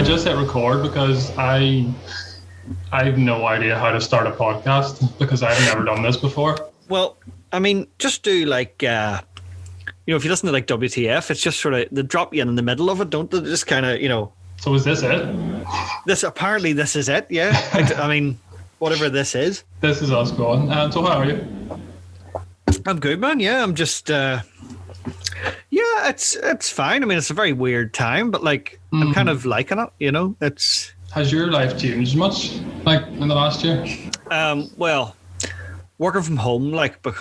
just hit record because I have no idea how to start a podcast because I've never done this before. Well, I mean, just do like, if you listen to like WTF, it's just sort of, they drop you in the middle of it, don't they? Just kind of, So is this it? Apparently this is it, yeah. I mean, whatever this is. This is us going. So how are you? I'm good, man. Yeah, I'm just, it's fine. I mean, it's a very weird time, but like, I'm kind of liking it, it's... Has your life changed much, like, in the last year? Well, working from home, like, but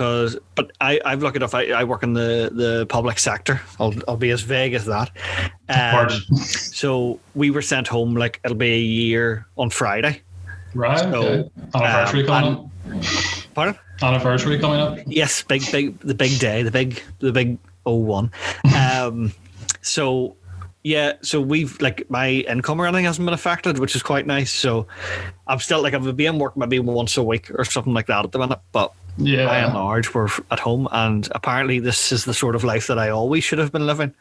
I've looked enough. I work in the public sector. I'll be as vague as that. So we were sent home, like, it'll be a year on Friday. Right. So, okay. Anniversary coming up. Pardon? Anniversary coming up. Yes, the big day, the big 01. So. Yeah, so we've, like, my income or anything hasn't been affected, which is quite nice. So I'm still, like, I've been work maybe once a week or something like that at the minute. But by and large, we're at home. And apparently this is the sort of life that I always should have been living.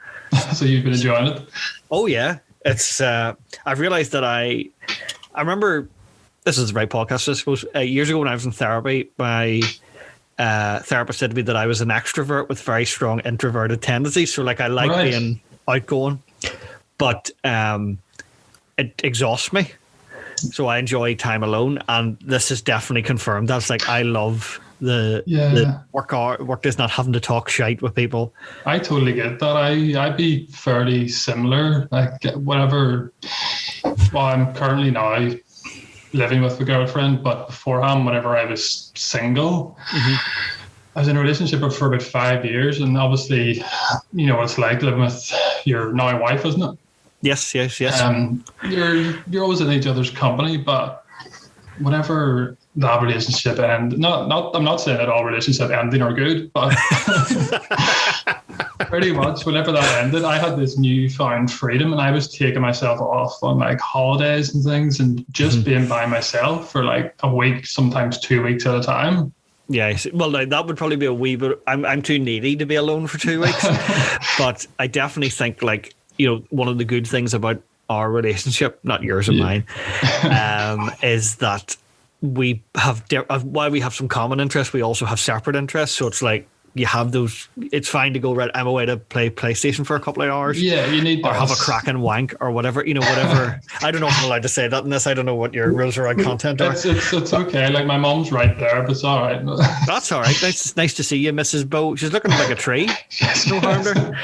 So you've been enjoying it? Oh, yeah. It's, I've realised that I remember, this is the right podcast, I suppose. Years ago when I was in therapy, my therapist said to me that I was an extrovert with very strong introverted tendencies. So, like, I like being outgoing. But it exhausts me, so I enjoy time alone, and this is definitely confirmed. That's like, I love the work is not having to talk shite with people. I totally get that. I'd be fairly similar. Like, whatever. Well, I'm currently now living with a girlfriend, but beforehand, whenever I was single. Mm-hmm. I was in a relationship for about 5 years, and obviously, you know what it's like living with your now wife, isn't it? Yes. You're always in each other's company, but whenever that relationship ends, I'm not saying that all relationships ending are good, but pretty much whenever that ended, I had this newfound freedom, and I was taking myself off on like holidays and things, and just being by myself for like a week, sometimes 2 weeks at a time. Yeah, well, that would probably be a wee bit. I'm too needy to be alone for 2 weeks, but I definitely think, like, one of the good things about our relationship, not yours and mine, is that we have while we have some common interests, we also have separate interests. So it's like you have those. It's fine to go, right, I'm away to play PlayStation for a couple of hours. Yeah, you need that. Or have a cracking wank or whatever. Whatever. I don't know if I'm allowed to say that in this. I don't know what your rules around content are. It's okay. Like, my mom's right there, but it's all right. That's all right. Nice to see you, Mrs. Bow. She's looking like a tree. Yes, no harm there.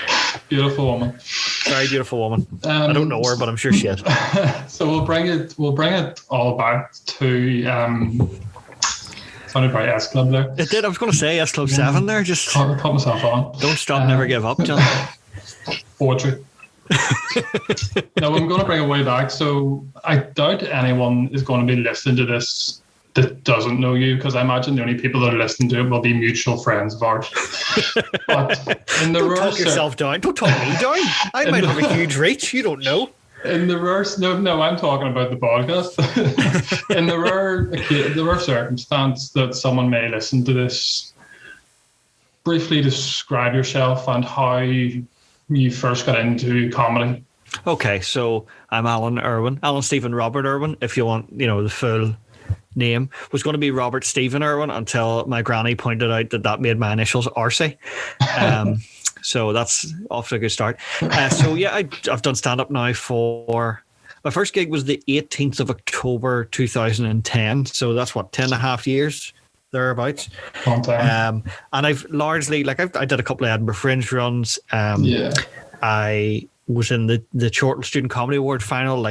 Beautiful woman. Very beautiful woman. I don't know her, but I'm sure she is. So we'll bring it all back to. Sounded very S Club there. It did. I was going to say S Club 7 there. Just put myself on. Don't stop, never give up, John. Poetry. No, I'm going to bring it way back. So I doubt anyone is going to be listening to this that doesn't know you, because I imagine the only people that are listening to it will be mutual friends of ours. But in the don't talk yourself down. Don't talk me down. I might have a huge reach. You don't know. In the no, I'm talking about the podcast. In the rare circumstance that someone may listen to this, briefly describe yourself and how you first got into comedy. Okay, so I'm Alan Irwin, Alan Stephen Robert Irwin, if you want, the full name. Was going to be Robert Stephen Irwin until my granny pointed out that made my initials RC. So that's off to a good start. So yeah, I've done stand-up now for... My first gig was the 18th of October 2010. So that's 10 and a half years, thereabouts. Long time. And I've largely... I did a couple of Edinburgh Fringe runs. I was in the Chortle Student Comedy Award final.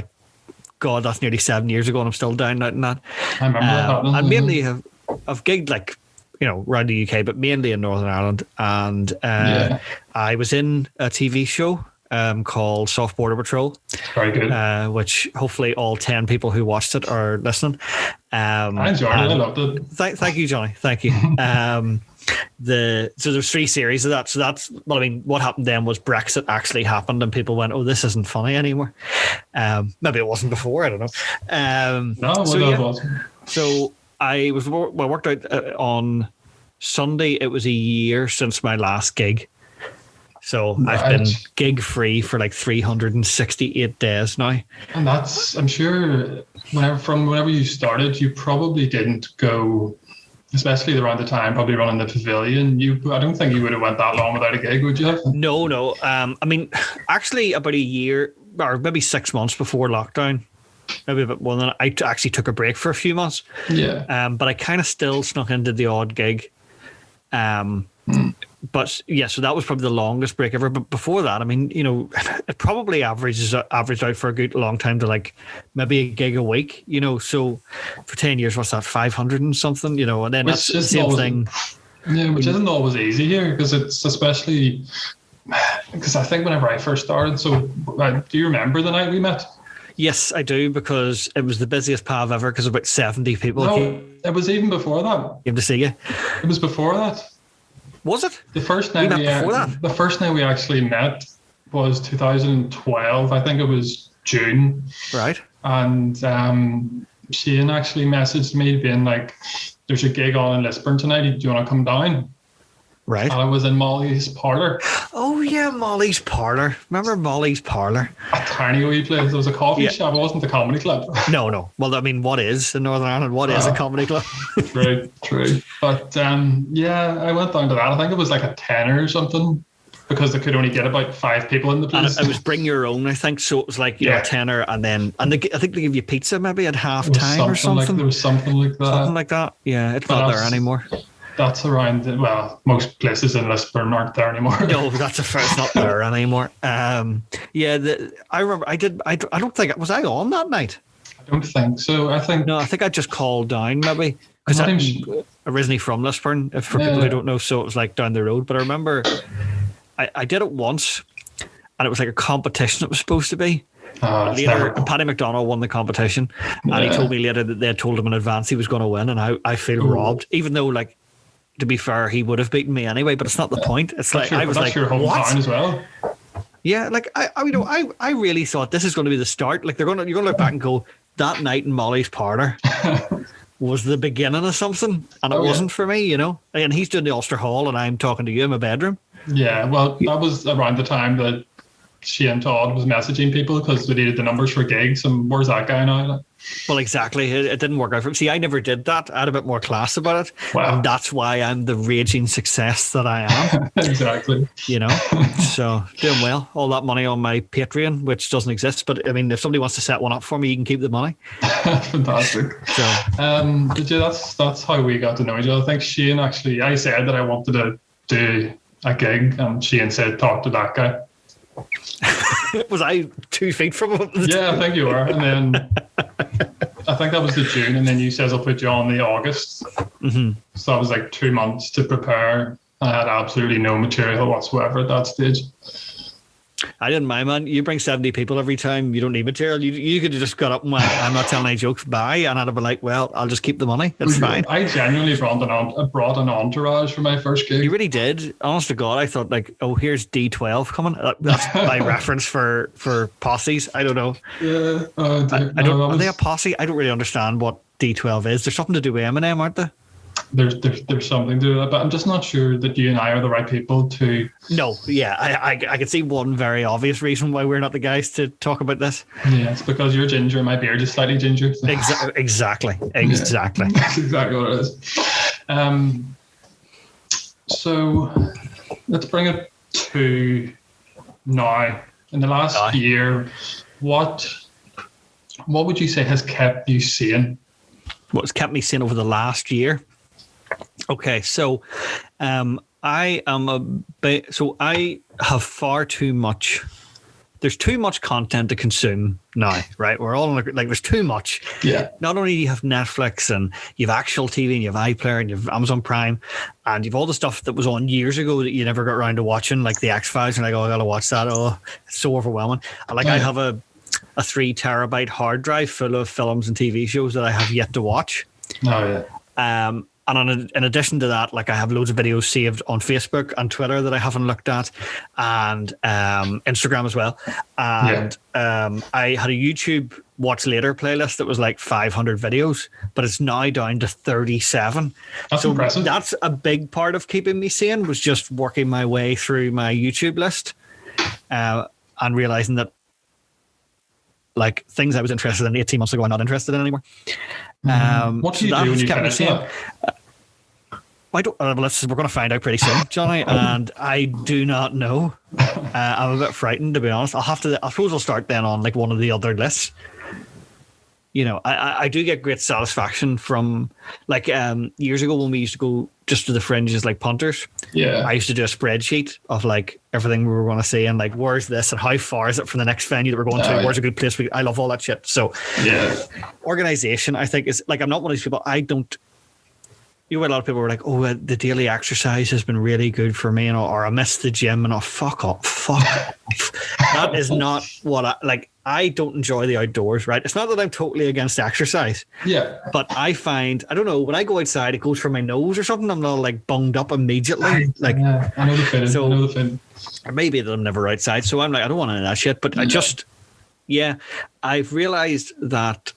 God, that's nearly 7 years ago, and I'm still down out in that. I remember that. And mainly I've gigged around the UK, but mainly in Northern Ireland. And I was in a TV show called Soft Border Patrol. Very good. Which hopefully all 10 people who watched it are listening. I enjoyed it. I loved it. Thank you, Johnny. Thank you. So there's 3 series of that. So that's, what happened then was Brexit actually happened, and people went, "Oh, this isn't funny anymore." Maybe it wasn't before. I don't know. It wasn't. So I worked out on Sunday. It was a year since my last gig. So I've been gig free for like 368 days now. And that's, I'm sure, whenever you started, you probably didn't go, especially around the time, probably running the pavilion. I don't think you would have went that long without a gig, would you have? No. I mean, actually, about a year or maybe 6 months before lockdown, maybe a bit more than that, I actually took a break for a few months. Yeah. But I kind of still snuck into the odd gig. But yeah, so that was probably the longest break ever. But before that, I mean, you know, it probably averaged out for a good long time to like maybe a gig a week, you know. So for 10 years, what's that, 500 and something, you know, and then that's the same thing. Yeah, which isn't always easy here, because it's especially because I think whenever I first started, so do you remember the night we met? Yes, I do, because it was the busiest pub ever, because about 70 people it was even before that. Came to see you. It was before that. Was it? The first night the first night we actually met was 2012. I think it was June. Right. And Shane actually messaged me being like, "There's a gig on in Lisburn tonight. Do you want to come down?" Right. And I was in Molly's Parlour. Oh yeah, Molly's Parlour. Remember Molly's Parlour? A tiny wee place. It was a coffee shop. It wasn't the comedy club. No. Well, I mean, what is in Northern Ireland? What is a comedy club? True. But yeah, I went down to that. I think it was like a tenner or something, because they could only get about 5 people in the place. And it was bring your own, I think. So it was like, you know, a tenner, and then I think they give you pizza maybe at half time or something. There was something like that. Something like that. Yeah, it's not there anymore. That's around. Most places in Lisburn aren't there anymore. No, it's not there anymore. I remember. I don't think was I on that night. I don't think so. I think I just called down maybe, because I'm originally from Lisburn. For people who don't know, so it was like down the road. But I remember I did it once, and it was like a competition. It was supposed to be. Later, Paddy McDonald won the competition, and he told me later that they had told him in advance he was going to win, and I feel robbed, even though, like, to be fair, he would have beaten me anyway, but it's not the point. It's like, I was like, your hometown what? As well. Yeah, like I really thought this is going to be the start. Like, you're going to look back and go, that night in Molly's Parlour was the beginning of something, and it wasn't for me, you know. And he's doing the Ulster Hall, and I'm talking to you in my bedroom. Yeah, well, that was around the time that Shane Todd was messaging people, because they needed the numbers for gigs, and where's that guy now? Well, exactly. It didn't work out for him. See, I never did that. I had a bit more class about it. Wow. And that's why I'm the raging success that I am. Exactly. You know? So, doing well. All that money on my Patreon, which doesn't exist. But, I mean, if somebody wants to set one up for me, you can keep the money. Fantastic. So, but yeah, that's how we got to know each other. I think Shane actually, I said that I wanted to do a gig, and Shane said, talk to that guy. Was I 2 feet from him? Yeah, I think you were. And then I think that was the June, and then you says I'll put you on the August. Mm-hmm. So that was like 2 months to prepare. I had absolutely no material whatsoever at that stage. I didn't mind, man. You bring 70 people every time. You don't need material. You could have just got up and went, I'm not telling any jokes, bye. And I'd have been like, well, I'll just keep the money. It's fine. I genuinely brought an entourage for my first gig. You really did? Honest to God, I thought like, oh, here's D12 coming. That's my reference for posses. I don't know. Yeah. Are they a posse? I don't really understand what D12 is. There's something to do with Eminem, aren't they? There's something to that, but I'm just not sure that you and I are the right people to. No, yeah, I can see one very obvious reason why we're not the guys to talk about this. Yeah, it's because you're ginger and my beard is slightly ginger. So. Exactly. Yeah, that's exactly what it is. So let's bring it to now. In the last year, what would you say has kept you sane? What's kept me sane over the last year? Okay, so I have far too much. There's too much content to consume now, right? We're all like, there's too much. Yeah. Not only do you have Netflix and you have actual TV and you have iPlayer and you have Amazon Prime and you have all the stuff that was on years ago that you never got around to watching, like the X-Files, and like, oh, I gotta watch that. Oh, it's so overwhelming. And like, I have a 3 terabyte hard drive full of films and TV shows that I have yet to watch. Oh yeah. And in addition to that, like I have loads of videos saved on Facebook and Twitter that I haven't looked at, and Instagram as well. And I had a YouTube watch later playlist that was like 500 videos, but it's now down to 37. That's impressive. That's a big part of keeping me sane, was just working my way through my YouTube list and realizing that like things I was interested in 18 months ago, I'm not interested in anymore. What do you do when you finish that? I don't. We're going to find out pretty soon, Johnny, and I do not know. I'm a bit frightened, to be honest. I suppose I'll start then on like one of the other lists. You know, I do get great satisfaction from like years ago when we used to go just to the fringes like punters. Yeah. I used to do a spreadsheet of like everything we were going to see and like where's this and how far is it from the next venue that we're going to? Where's a good place? I love all that shit. So organization, I think, is like, I'm not one of these people. You had a lot of people who were like, oh, the daily exercise has been really good for me, or I missed the gym, and fuck off. That is not what I don't enjoy the outdoors, right? It's not that I'm totally against exercise. Yeah. But I find, I don't know, when I go outside, it goes for my nose or something. I'm not like bunged up immediately. I know the feeling. Or maybe that I'm never outside. So I'm like, I don't want any of that shit. But I've realized that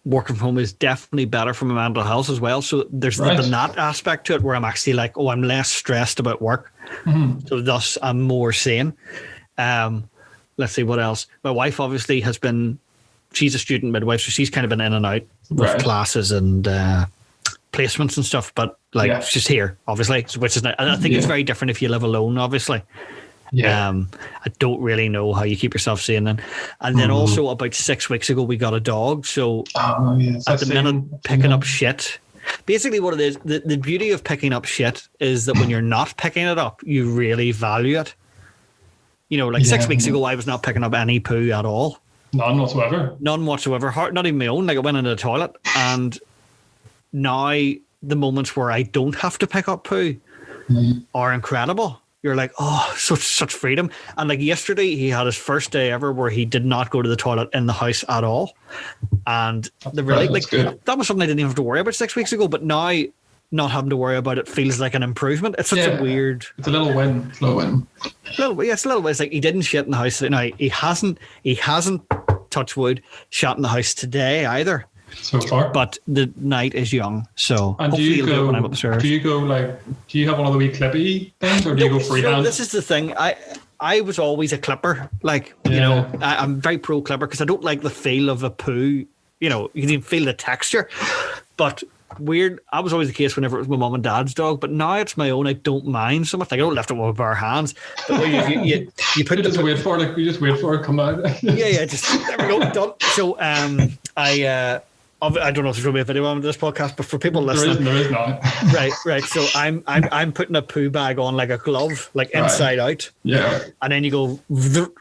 working from home is definitely better for my mental health as well. So there's the that aspect to it where I'm actually like, I'm less stressed about work. Mm-hmm. So thus I'm more sane. Let's see what else. My wife obviously she's a student midwife, so she's kind of been in and out with classes and placements and stuff, but she's here, obviously, which is, I think it's very different if you live alone, obviously. Yeah. I don't really know how you keep yourself sane then. And then also about 6 weeks ago, we got a dog. So at the minute, picking up shit. Basically what it is, the beauty of picking up shit is that when you're not picking it up, you really value it. You know, like 6 weeks ago, I was not picking up any poo at all. None whatsoever. Not even my own. Like I went into the toilet, and now the moments where I don't have to pick up poo are incredible. You're like, oh, such freedom. And like yesterday, he had his first day ever where he did not go to the toilet in the house at all. And that was something I didn't even have to worry about 6 weeks ago. But now, not having to worry about it feels like an improvement. It's such a weird. It's a little win. It's a little win. It's a little bit. It's like he didn't shit in the house. Now he hasn't touch wood shot in the house today either. So far, but the night is young, so and hopefully he'll do it when I'm upstairs. Do you have one of the wee clippy things, or do you go freehand? This is the thing. I was always a clipper. Like you know, I'm very pro clipper because I don't like the feel of a poo. You know, you can feel the texture, but weird. I was always the case whenever it was my mum and dad's dog, but now it's my own. I don't mind so much. Like I don't lift it with bare hands. But you put just wait for it. We just wait for it to come out. Just there we go, done. So I don't know if there's going to be a video on this podcast, but for people listening, there is not. Right. So I'm putting a poo bag on like a glove, like inside out. Yeah. And then you go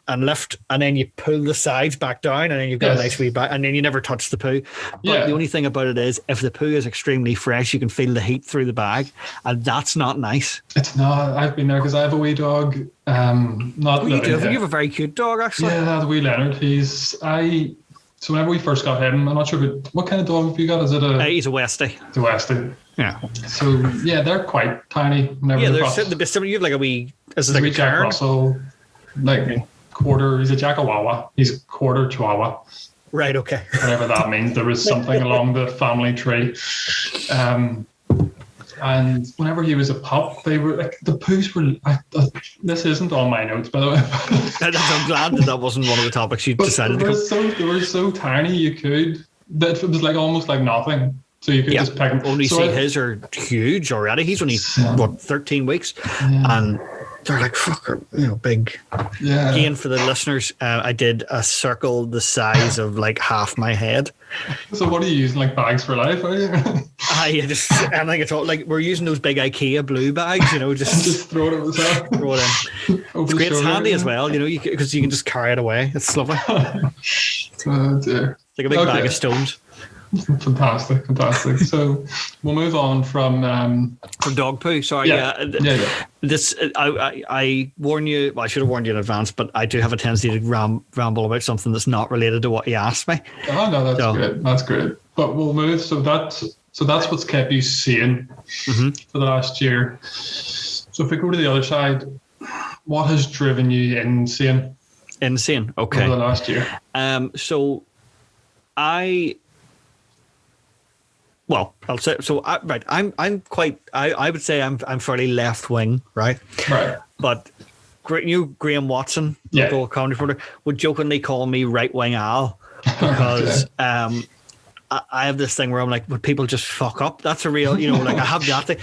and lift, and then you pull the sides back down, and then you've got a nice wee bag, and then you never touch the poo. But the only thing about it is, if the poo is extremely fresh, you can feel the heat through the bag, and that's not nice. It's not. I've been there because I have a wee dog. You have a very cute dog, actually. Yeah, the wee Leonard. So whenever we first got him, I'm not sure what kind of dog have you got? Is it he's a Westie. It's a Westie. Yeah. So they're quite tiny. They're similar. You have like a wee. Is it like a Jack Russell? Quarter. He's a Jackawawa. He's quarter Chihuahua. Right. Okay. Whatever that means. There was something along the family tree. And whenever he was a pup, they were like the poos were. This isn't on my notes, by the way. I'm glad that wasn't one of the topics you decided. They were so tiny. You could. That it was like almost like nothing. So you could just pick them. Only his are huge already. He's only 13 weeks, and they're like big. Yeah. Again, for the listeners, I did a circle the size of like half my head. So what are you using, like bags for life? Are you? I think it's all like we're using those big IKEA blue bags. Just throw it over the top. Throw it in. It's great. It's handy as well. Because you can just carry it away. It's lovely. Oh dear. It's like a big bag of stones. Fantastic. So we'll move on from dog poo. Sorry, This I warn you. Well, I should have warned you in advance, but I do have a tendency to ramble about something that's not related to what you asked me. Oh no, that's great. That's great. But we'll move. So that's what's kept you sane for the last year. So if we go to the other side, what has driven you insane? Okay. Over the last year. So Well, I'll say so. I'm quite. I would say I'm fairly left wing, right? Right. But Graham Watson, local comedy reporter, would jokingly call me right wing Al because I have this thing where I'm like, would people just fuck up? That's a real, like I have that thing.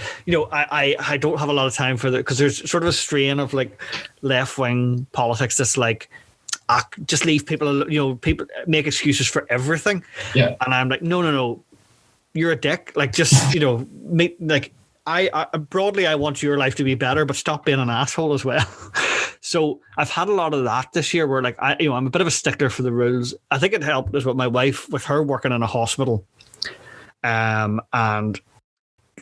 I don't have a lot of time for that because there's sort of a strain of like left wing politics that's like, just leave people. People make excuses for everything. Yeah. And I'm like, no. You're a dick. Like, just, make like I broadly, I want your life to be better, but stop being an asshole as well. So I've had a lot of that this year where like, I'm a bit of a stickler for the rules. I think it helped as with my wife, with her working in a hospital. And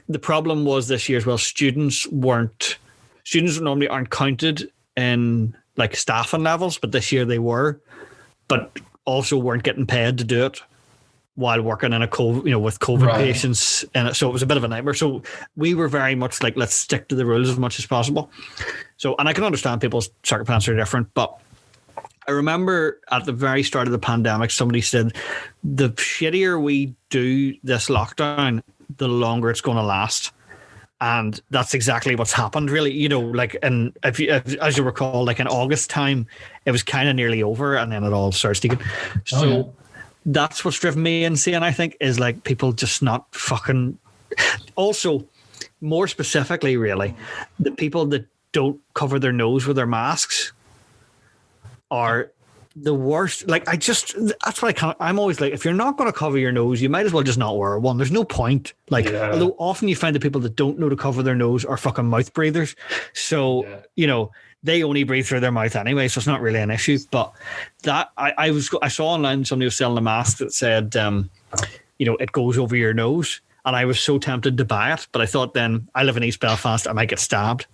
the problem was this year as well, students normally aren't counted in like staffing levels, but this year they were, but also weren't getting paid to do it while working in a COVID, with COVID patients, and so it was a bit of a nightmare. So we were very much like, let's stick to the rules as much as possible. So, and I can understand people's circumstances are different, but I remember at the very start of the pandemic, somebody said, the shittier we do this lockdown, the longer it's going to last. And that's exactly what's happened, really. Like, and as you recall, like in August time, it was kind of nearly over, and then it all starts again. So. That's what's driven me insane, I think, is like people just not fucking. Also, more specifically, really, the people that don't cover their nose with their masks are the worst. Like, that's what I can't. I'm always like, if you're not going to cover your nose, you might as well just not wear one. There's no point. Like, although often you find the people that don't know to cover their nose are fucking mouth breathers. So, they only breathe through their mouth anyway, so it's not really an issue. But that I saw online somebody was selling a mask that said, it goes over your nose, and I was so tempted to buy it, but I thought then I live in East Belfast, I might get stabbed.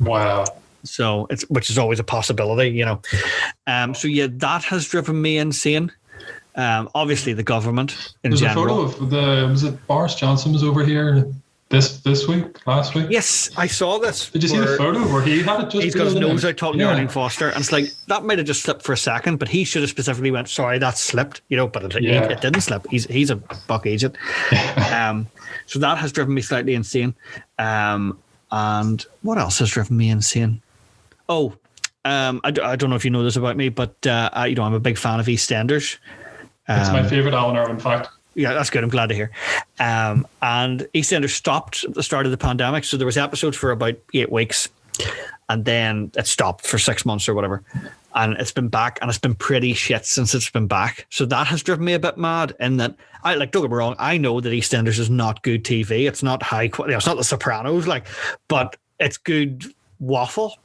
Wow. So which is always a possibility, So that has driven me insane. Obviously, the government in general. There's a photo of was it Boris Johnson was over here this week, last week? Yes, I saw this. Did you see the photo where he had it just? He's got his nose out talking to Arlene Foster, and it's like that might have just slipped for a second, but he should have specifically went, "Sorry, that slipped," but it didn't slip. He's a buck agent. So that has driven me slightly insane. And what else has driven me insane? Oh, I don't know if you know this about me, but I'm a big fan of EastEnders. It's my favorite Alan Irwin fact. Yeah, that's good. I'm glad to hear. And EastEnders stopped at the start of the pandemic. So there was episodes for about 8 weeks, and then it stopped for 6 months or whatever. And it's been back, and it's been pretty shit since it's been back. So that has driven me a bit mad in that don't get me wrong, I know that EastEnders is not good TV. It's not high quality. It's not The Sopranos, but it's good waffle.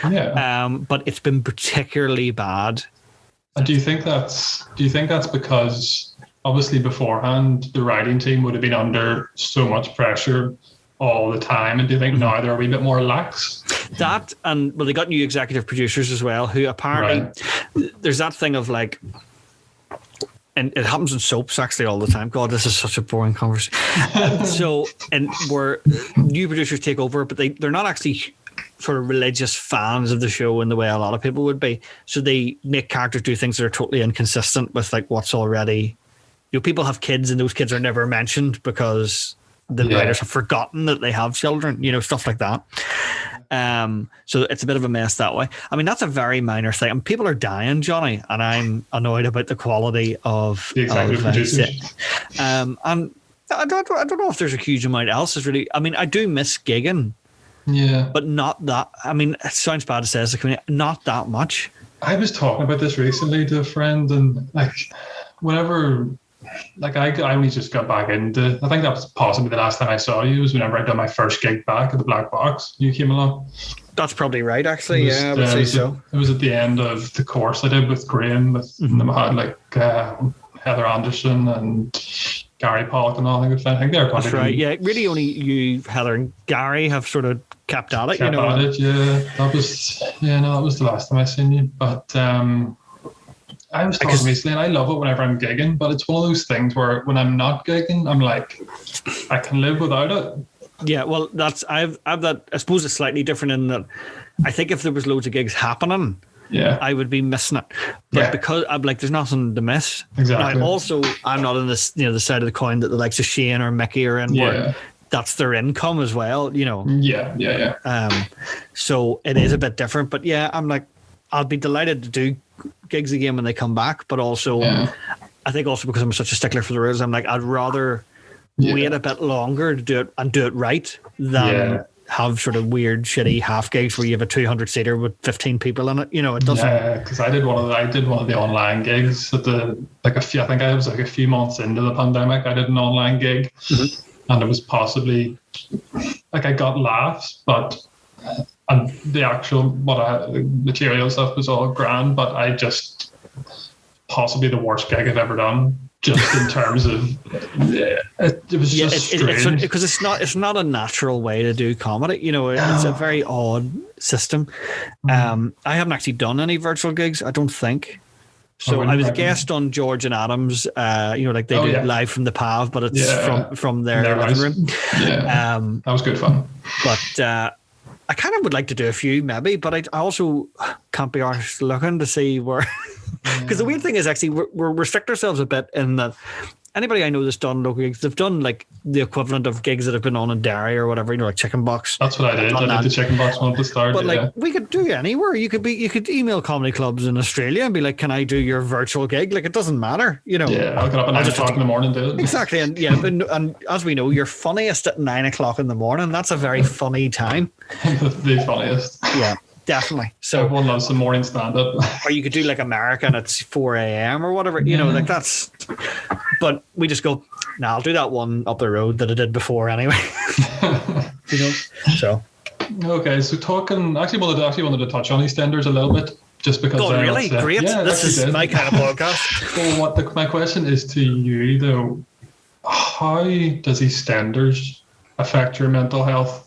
Yeah. But it's been particularly bad. And do you think that's because obviously beforehand the writing team would have been under so much pressure all the time, and do you think now they're a wee bit more lax? That, and they got new executive producers as well, who apparently there's that thing of like, and it happens in soaps actually all the time. God, this is such a boring conversation. And where new producers take over, but they're not actually sort of religious fans of the show in the way a lot of people would be. So they make characters do things that are totally inconsistent with like what's already. People have kids, and those kids are never mentioned because the writers have forgotten that they have children. Stuff like that. So it's a bit of a mess that way. I mean, that's a very minor thing. And people are dying, Johnny, and I'm annoyed about the quality of the executive producers. And I don't know if there's a huge amount else. Is really. I mean, I do miss gigging. Yeah, but not that. I mean, it sounds bad to say this, not that much. I was talking about this recently to a friend, and whenever. I only just got back into. I think that was possibly the last time I saw you was whenever I done my first gig back at the Black Box. You came along. That's probably right, actually. I would say so. It was at the end of the course I did with Graham. With them had Heather Anderson and Gary Pollock and all. I think they're. That's right. Yeah, really, only you, Heather, and Gary have sort of kept at it. That was the last time I seen you, but. I was talking recently, and I love it whenever I'm gigging, but it's one of those things where when I'm not gigging, I'm like, I can live without it. Yeah, well, I've that. I suppose it's slightly different in that I think if there was loads of gigs happening, I would be missing it. But because I'm like, there's nothing to miss. Exactly. Now, also, I'm not in this, the side of the coin that the likes of Shane or Mickey are in, where that's their income as well, So it is a bit different. But yeah, I'm like, I'll be delighted to do gigs again when they come back. But also, I think also because I'm such a stickler for the rules, I'm like, I'd rather wait a bit longer to do it and do it right than have sort of weird, shitty half gigs where you have a 200-seater with 15 people in it. It doesn't. Yeah, because I did one of the online gigs at I think I was like a few months into the pandemic. I did an online gig, and it was possibly like I got laughs, but and the actual material stuff was all grand, but I just possibly the worst gig I've ever done. Just in terms of, it was just strange. Because it's not a natural way to do comedy. It's a very odd system. I haven't actually done any virtual gigs, I don't think. So I was a guest on George and Adam's, like they do live from the PAV, but it's from their living room. Yeah, that was good fun. But I kind of would like to do a few maybe, but I also can't be arsed looking to see where... Because the weird thing is actually we're restrict ourselves a bit in that anybody I know that's done local gigs, they've done like the equivalent of gigs that have been on in Derry or whatever, like Chicken Box. That's what I did. I did the Chicken Box one at the start. But we could do anywhere. You could email comedy clubs in Australia and be like, "Can I do your virtual gig?" Like it doesn't matter, Yeah, I'll get up at 9 o'clock in the morning, do it. Exactly, and and as we know, you're funniest at 9 o'clock in the morning. That's a very funny time. The funniest. Yeah. Definitely. So everyone loves the morning stand-up. Or you could do like America and it's 4 a.m. or whatever, like that's. But we just go, I'll do that one up the road that I did before anyway. So. Okay, so talking. Actually wanted to touch on Eastenders a little bit, just because. Oh, really? Great. Yeah, this is my kind of podcast. Well, my question is to you though. How does Eastenders affect your mental health?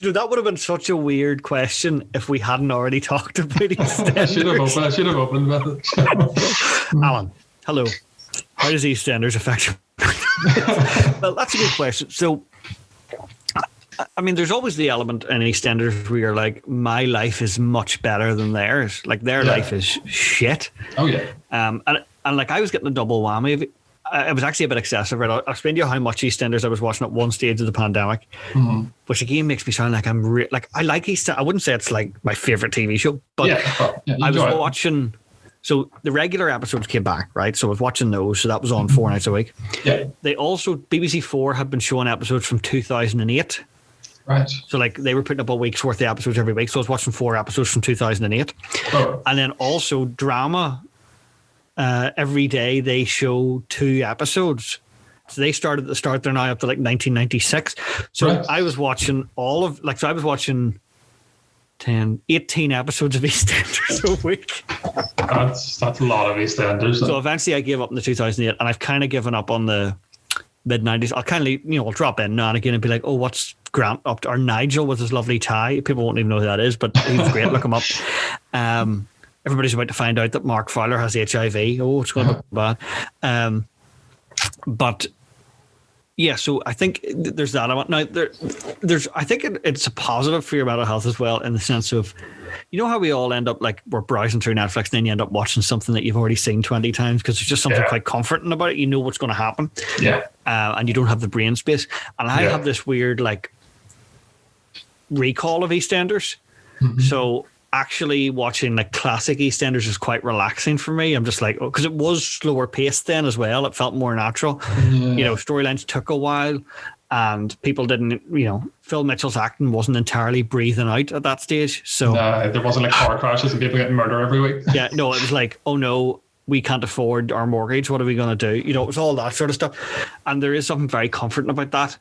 That would have been such a weird question if we hadn't already talked about Eastenders. I should have opened with it. Alan, hello. How does Eastenders affect you? Well, that's a good question. So, I mean, there's always the element in EastEnders where you're like, my life is much better than theirs. Like their life is shit. Oh yeah. And like I was getting a double whammy of it. It was actually a bit excessive. Right? I'll explain to you how much EastEnders I was watching at one stage of the pandemic, which again makes me sound like I'm I like EastEnders. I wouldn't say it's like my favorite TV show, but I was watching. So the regular episodes came back, right? So I was watching those. So that was on 4 nights a week. Yeah. They also BBC4 had been showing episodes from 2008. Right. So like they were putting up a week's worth of episodes every week. So I was watching 4 episodes from 2008, and then also drama. Every day they show 2 episodes. So they started at the start. They're now up to like 1996. So I was watching I was watching 18 episodes of EastEnders a week. That's a lot of EastEnders. So eventually I gave up in the 2008, and I've kind of given up on the mid-90s. I'll kind of, I'll drop in now and again and be like, oh, what's Grant up to? Or Nigel with his lovely tie. People won't even know who that is, but he was great. Look him up. Everybody's about to find out that Mark Fowler has HIV. Oh, it's going to be bad. But yeah, so I think there's that element. Now, I think it's a positive for your mental health as well, in the sense of, how we all end up like we're browsing through Netflix and then you end up watching something that you've already seen 20 times because there's just something quite comforting about it. You know what's going to happen. Yeah. And you don't have the brain space. And I have this weird like recall of EastEnders. Mm-hmm. So actually watching like classic EastEnders is quite relaxing for me. I'm just like, because it was slower paced then as well. It felt more natural. Yeah. Storylines took a while and people didn't, Phil Mitchell's acting wasn't entirely breathing out at that stage. So there wasn't like car crashes and people getting murdered every week. Yeah, no, it was like, oh no, we can't afford our mortgage. What are we going to do? It was all that sort of stuff. And there is something very comforting about that.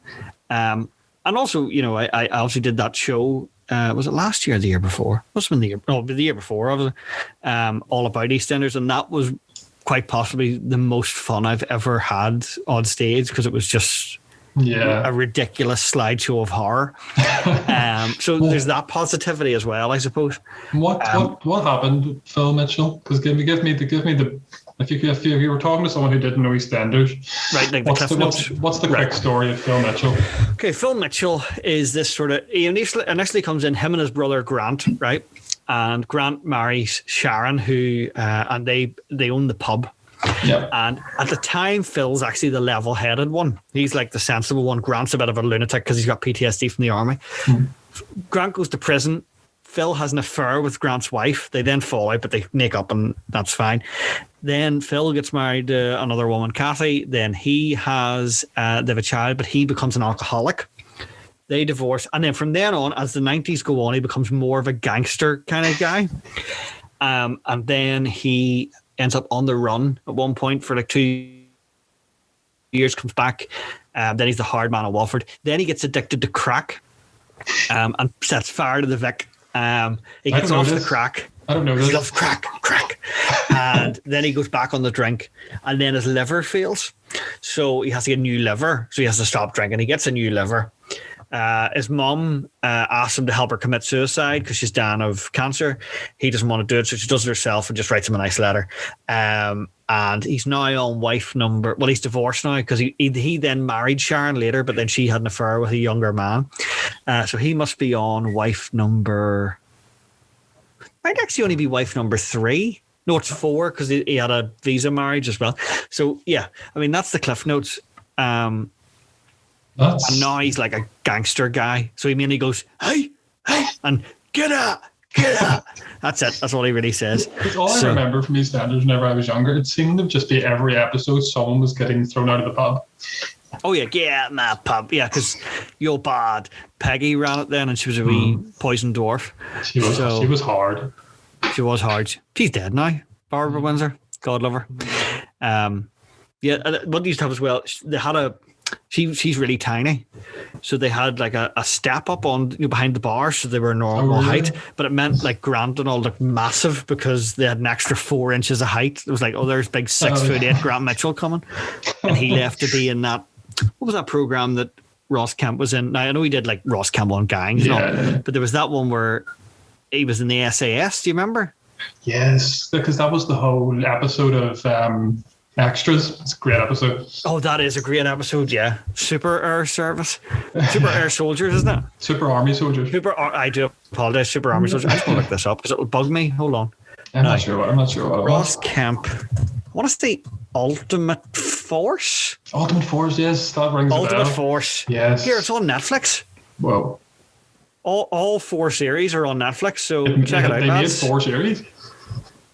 And also, I also did that show. Was it last year or the year before? Must have been the year before, obviously. All about EastEnders, and that was quite possibly the most fun I've ever had on stage because it was just a ridiculous slideshow of horror. So there's that positivity as well, I suppose. What happened with Phil Mitchell? Because give me the if you were talking to someone who didn't know EastEnders, right? Like what's the quick story of Phil Mitchell? Okay, Phil Mitchell is this sort of, he initially comes in, him and his brother Grant, right? And Grant marries Sharon, who and they own the pub. Yeah. And at the time, Phil's actually the level-headed one. He's like the sensible one. Grant's a bit of a lunatic because he's got PTSD from the army. Grant goes to prison. Phil has an affair with Grant's wife. They then fall out, but they make up, and that's fine. Then Phil gets married to another woman, Kathy. Then they have a child, but he becomes an alcoholic. They divorce, and then from then on, as the 90s go on, he becomes more of a gangster kind of guy. And then he ends up on the run at one point for like 2 years, comes back. Then he's the hard man of Walford. Then he gets addicted to crack and sets fire to the Vic. He gets off the crack. I don't know this. He loves crack. And then he goes back on the drink, and then his liver fails. So he has to get a new liver. So he has to stop drinking. He gets a new liver. His mum asks him to help her commit suicide because she's dying of cancer. He doesn't want to do it, so she does it herself and just writes him a nice letter. And he's now on wife number. Well, he's divorced now because he then married Sharon later, but then she had an affair with a younger man. So he must be on wife number. Might actually only be wife number 3. No, it's 4 because he had a visa marriage as well. So yeah, I mean that's the cliff notes. And now he's like a gangster guy. So he mainly goes, hey, and get out. That's it. That's all he really says. It's all I remember from EastEnders whenever I was younger. It seemed to just be every episode someone was getting thrown out of the pub. Oh yeah, get out in that pub. Yeah, because you're bad. Peggy ran it then, and she was a wee poison dwarf. She was hard. She was hard. She's dead now. Barbara Windsor. God love her. Yeah, what used to have as well, they had she's really tiny, so they had like a step up on behind the bar, so they were normal height, but it meant like Grant and all looked massive because they had an extra 4 inches of height. It was like, oh, there's big 6'8" Grant Mitchell coming, and he left to be in that. What was that program that Ross Kemp was in? Now I know he did like Ross Kemp on Gangs, but there was that one where he was in the SAS. Do you remember? Yes, because that was the whole episode of Extras. It's a great episode. Oh, that is a great episode, yeah. Super Air Service. Super Air Soldiers, isn't it? Super Army Soldiers. I do apologize, Super Army Soldiers. I just want to look this up because it'll bug me. Hold on. I'm not sure what it was. Ross Kemp. I want to say Ultimate Force? Ultimate Force, yes. That rings a bell. Ultimate Force. Yes. Here, it's on Netflix. Whoa. All 4 series are on Netflix, so check it out. They made 4 series?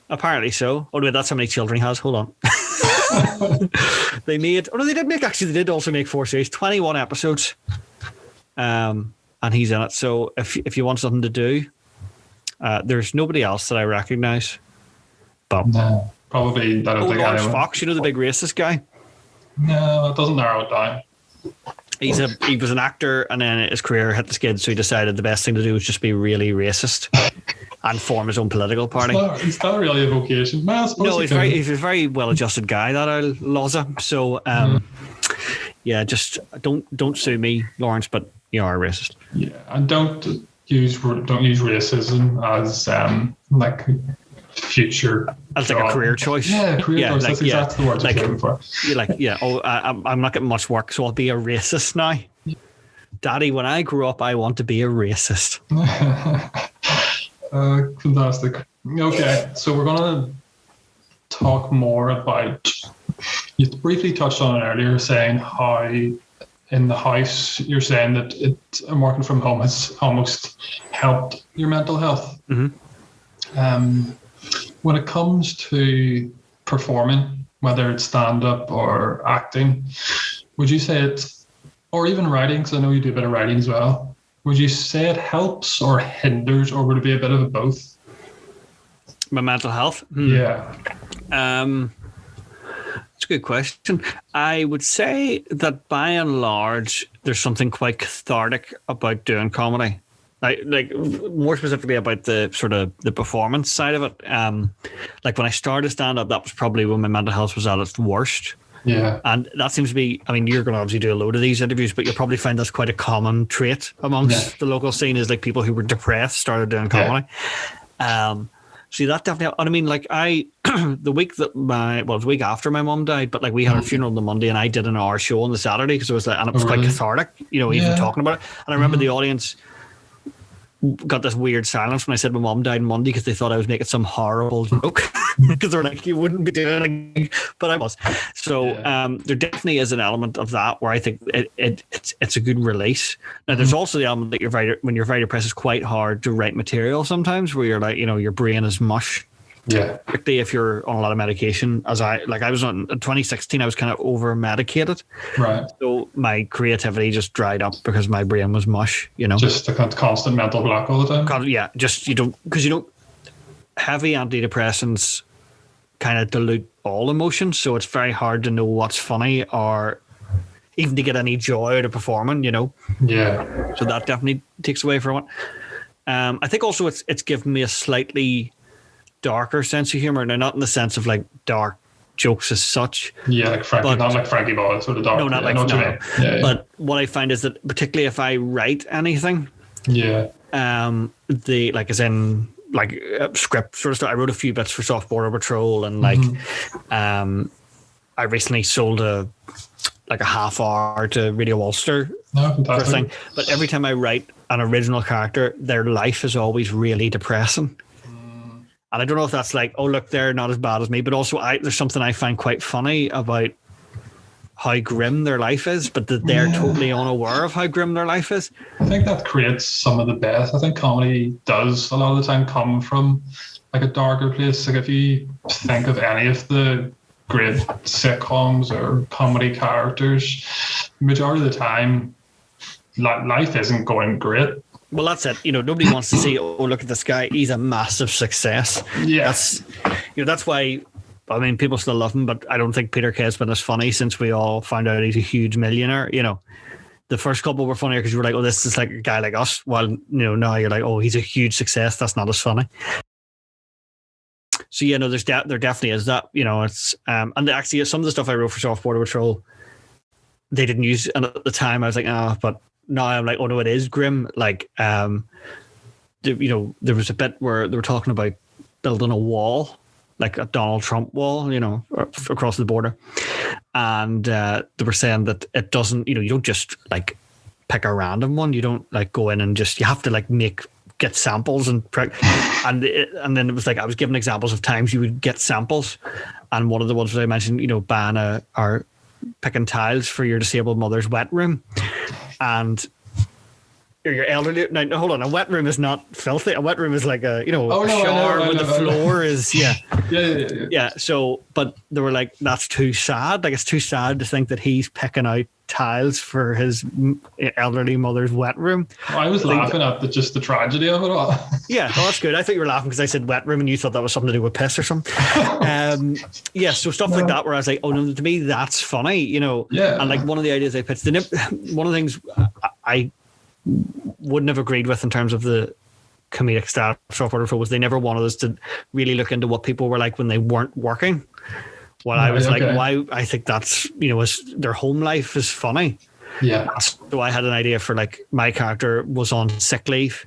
Apparently so. Oh, wait, that's how many children he has. Hold on. They did also make 4 series, 21 episodes. And he's in it. So if you want something to do, there's nobody else that I recognize. But no, probably that. Lawrence Fox, you know, the big racist guy? No, it doesn't narrow it down. He was an actor, and then his career hit the skids, so he decided the best thing to do was just be really racist and form his own political party. It's not really a vocation. No, he's a very well-adjusted guy, that Loza. So, yeah, just don't sue me, Lawrence, but you are a racist. Yeah, and don't use racism as like future. As like a career choice. Yeah, career choice. That's exactly the word I'm looking for. You're like, yeah. Oh, I'm not getting much work, so I'll be a racist now. Daddy, when I grow up, I want to be a racist. Fantastic. Okay, so we're gonna talk more about. You briefly touched on it earlier, saying how in the house you're saying that working from home has almost helped your mental health. Mm-hmm. When it comes to performing, whether it's stand-up or acting, would you say it's, or even writing, because I know you do a bit of writing as well, would you say it helps or hinders, or would it be a bit of both? My mental health? Yeah. That's a good question. I would say that by and large, there's something quite cathartic about doing comedy. Like more specifically about the sort of the performance side of it. Like when I started stand-up, that was probably when my mental health was at its worst. Yeah. And that seems to be, I mean, you're going to obviously do a load of these interviews, but you'll probably find that's quite a common trait amongst the local scene, is like people who were depressed started doing comedy. See, that definitely. And I mean, like the week that it was the week after my mum died, but like we had her funeral on the Monday, and I did an hour show on the Saturday because it was like, and it was quite cathartic, even talking about it. And I remember the audience got this weird silence when I said my mum died on Monday because they thought I was making some horrible joke because they're like, you wouldn't be doing it, but I was. So there definitely is an element of that where I think it's a good release. Now there's also the element that when you're very depressed, it's quite hard to write material sometimes where you're like, your brain is mush. Yeah. Particularly if you're on a lot of medication, as I was in 2016, I was kind of over medicated. Right. So my creativity just dried up because my brain was mush, Just a constant mental block all the time. Yeah, just because heavy antidepressants kind of dilute all emotions, so it's very hard to know what's funny or even to get any joy out of performing, Yeah. So that definitely takes away from it. I think also it's given me a slightly darker sense of humor. Now, not in the sense of like dark jokes as such. Yeah, like Frankie, not like Frankie Ball, sort of dark. No, not like no. Yeah. But what I find is that particularly if I write anything, script sort of stuff. I wrote a few bits for Soft Border Patrol, and I recently sold a half hour to Radio Ulster for a thing. But every time I write an original character, their life is always really depressing. And I don't know if that's like, oh, look, they're not as bad as me, but also there's something I find quite funny about how grim their life is, but that they're totally unaware of how grim their life is. I think that creates some of the best. I think comedy does a lot of the time come from like a darker place. Like if you think of any of the great sitcoms or comedy characters, majority of the time, life isn't going great. Well, that's it. Nobody wants to see, oh, look at this guy. He's a massive success. Yeah. That's why, I mean, people still love him, but I don't think Peter Kay's been as funny since we all found out he's a huge millionaire. The first couple were funnier because you were like, oh, this is like a guy like us. Well, now you're like, oh, he's a huge success. That's not as funny. So, there definitely is that, it's, and actually some of the stuff I wrote for Soft Border Patrol, they didn't use, and at the time I was like, but now I'm like, oh no, it is grim. Like, there was a bit where they were talking about building a wall, like a Donald Trump wall, across the border. And they were saying that it doesn't, you don't just like pick a random one. You don't like go in and you have to like get samples and then it was like, I was giving examples of times you would get samples. And one of the ones that I mentioned, ban or picking tiles for your disabled mother's wet room. And your elderly. Now, hold on. A wet room is not filthy. A wet room is like a shower where the floor is. Yeah. So, but they were like, that's too sad. Like, it's too sad to think that he's picking out tiles for his elderly mother's wet room. I was laughing at just the tragedy of it all. Yeah, well, that's good. I thought you were laughing because I said wet room and you thought that was something to do with piss or something. So stuff like that where I was like, oh no, to me that's funny, Yeah. And like one of the ideas I pitched, one of the things I wouldn't have agreed with in terms of the comedic staff Soft Border Patrol was they never wanted us to really look into what people were like when they weren't working. Well, I was like, why? I think that's, their home life is funny. Yeah. So I had an idea for like my character was on sick leave,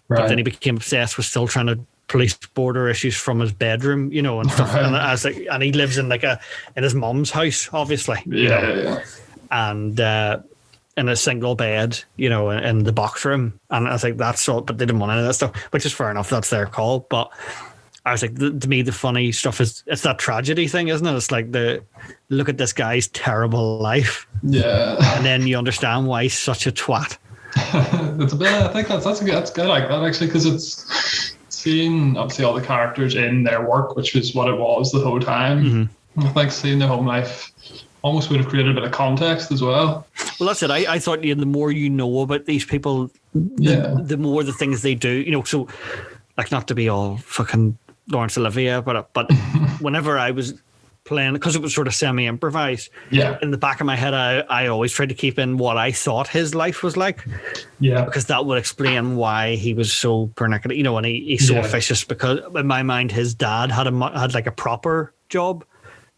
but then he became obsessed with still trying to police border issues from his bedroom, and stuff. Right. And I was like, and he lives in in his mum's house, obviously. Yeah. And in a single bed, in the box room. And I was like, that's all, but they didn't want any of that stuff, which is fair enough. That's their call. But I was like, to me, the funny stuff it's that tragedy thing, isn't it? It's like look at this guy's terrible life. Yeah. And then you understand why he's such a twat. It's a bit, I think that's good like that actually, because it's seeing obviously all the characters in their work, which was what it was the whole time. Mm-hmm. I think seeing their home life almost would have created a bit of context as well. Well, that's it. I thought the more you know about these people, the more the things they do, so like not to be all fucking Laurence Olivier, but whenever I was playing, because it was sort of semi-improvised, in the back of my head, I always tried to keep in what I thought his life was like, because that would explain why he was so pernickety, and he's so officious, because in my mind his dad had like a proper job